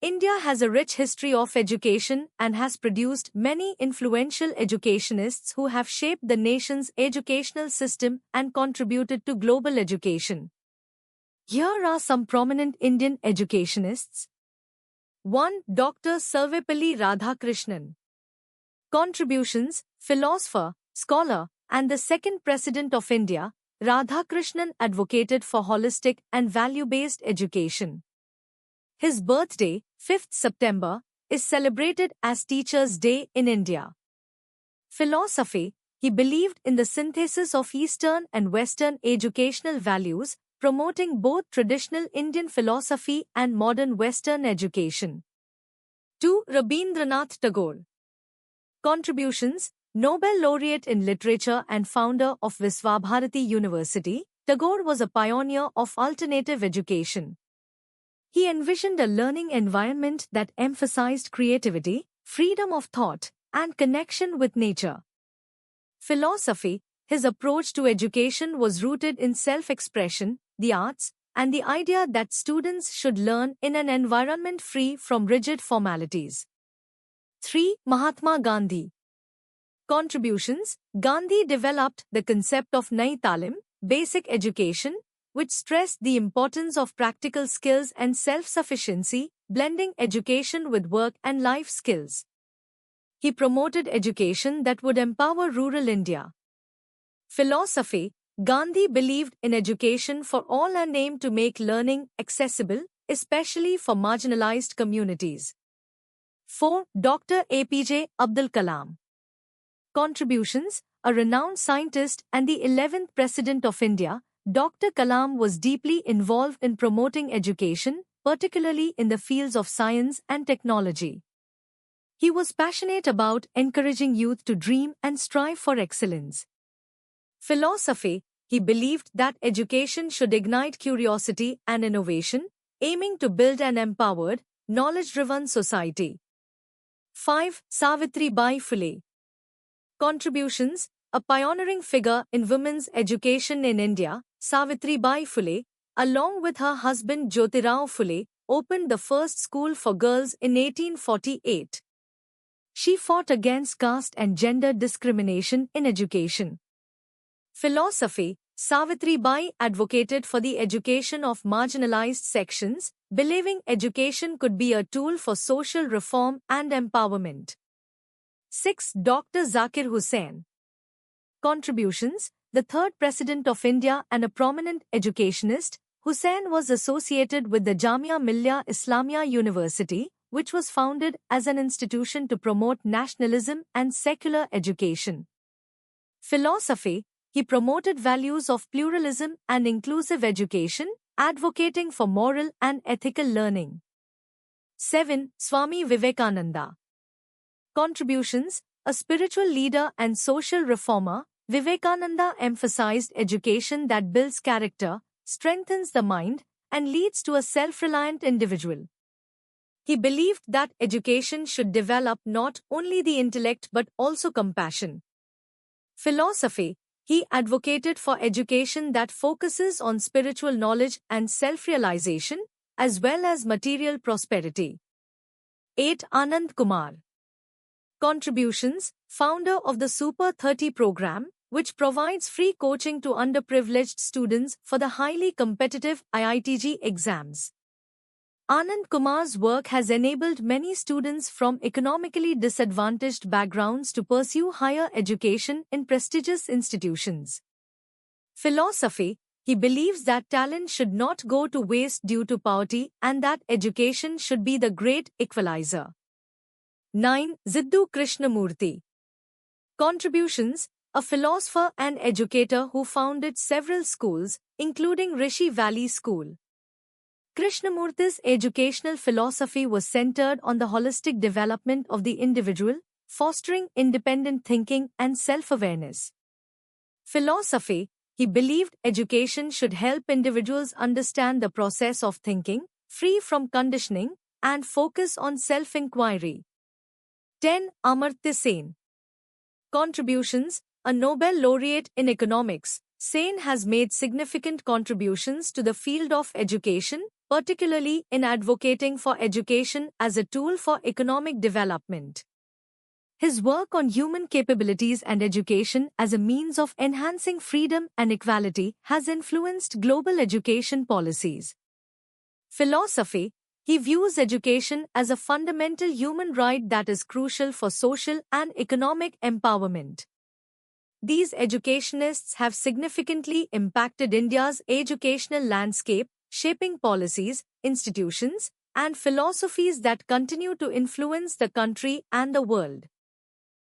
India has a rich history of education and has produced many influential educationists who have shaped the nation's educational system and contributed to global education. Here are some prominent Indian educationists. 1. Dr. Sarvepalli Radhakrishnan. Contributions: philosopher, scholar, and the second President of India, Radhakrishnan advocated for holistic and value-based education. His birthday, 5th September, is celebrated as Teachers' Day in India. Philosophy: he believed in the synthesis of Eastern and Western educational values, promoting both traditional Indian philosophy and modern Western education. 2. Rabindranath Tagore. Contributions: Nobel laureate in literature and founder of Visvabharati University, Tagore was a pioneer of alternative education. He envisioned a learning environment that emphasized creativity, freedom of thought, and connection with nature. Philosophy: his approach to education was rooted in self-expression, the arts, and the idea that students should learn in an environment free from rigid formalities. 3. Mahatma Gandhi. Contributions: Gandhi developed the concept of Nai Talim, basic education, which stressed the importance of practical skills and self-sufficiency, blending education with work and life skills. He promoted education that would empower rural India. Philosophy: Gandhi believed in education for all and aimed to make learning accessible, especially for marginalized communities. 4. Dr. APJ Abdul Kalam. Contributions: a renowned scientist and the 11th President of India, Dr. Kalam was deeply involved in promoting education, particularly in the fields of science and technology. He was passionate about encouraging youth to dream and strive for excellence. Philosophy: he believed that education should ignite curiosity and innovation, aiming to build an empowered, knowledge-driven society. 5. Savitribai Phule. Contributions: a pioneering figure in women's education in India, Savitribai Phule, along with her husband Jyotirao Phule, opened the first school for girls in 1848. She fought against caste and gender discrimination in education. Philosophy: Savitribai advocated for the education of marginalized sections, believing education could be a tool for social reform and empowerment. 6. Dr. Zakir Hussain. Contributions: the third President of India and a prominent educationist, Hussain was associated with the Jamia Millia Islamia University, which was founded as an institution to promote nationalism and secular education. Philosophy: he promoted values of pluralism and inclusive education, advocating for moral and ethical learning. 7. Swami Vivekananda. Contributions: a spiritual leader and social reformer, Vivekananda emphasized education that builds character, strengthens the mind, and leads to a self-reliant individual. He believed that education should develop not only the intellect but also compassion. Philosophy: he advocated for education that focuses on spiritual knowledge and self-realization, as well as material prosperity. 8. Anand Kumar. Contributions: founder of the Super 30 program, which provides free coaching to underprivileged students for the highly competitive IITG exams. Anand Kumar's work has enabled many students from economically disadvantaged backgrounds to pursue higher education in prestigious institutions. Philosophy: he believes that talent should not go to waste due to poverty and that education should be the great equalizer. 9. Ziddu Krishnamurti. Contributions: a philosopher and educator who founded several schools, including Rishi Valley School. Krishnamurti's educational philosophy was centered on the holistic development of the individual, fostering independent thinking and self-awareness. Philosophy: he believed education should help individuals understand the process of thinking, free from conditioning, and focus on self-inquiry. 10. Amartya Sen. Contributions: a Nobel laureate in economics, Sen has made significant contributions to the field of education, particularly in advocating for education as a tool for economic development. His work on human capabilities and education as a means of enhancing freedom and equality has influenced global education policies. Philosophy. He views education as a fundamental human right that is crucial for social and economic empowerment. These educationists have significantly impacted India's educational landscape, shaping policies, institutions, and philosophies that continue to influence the country and the world.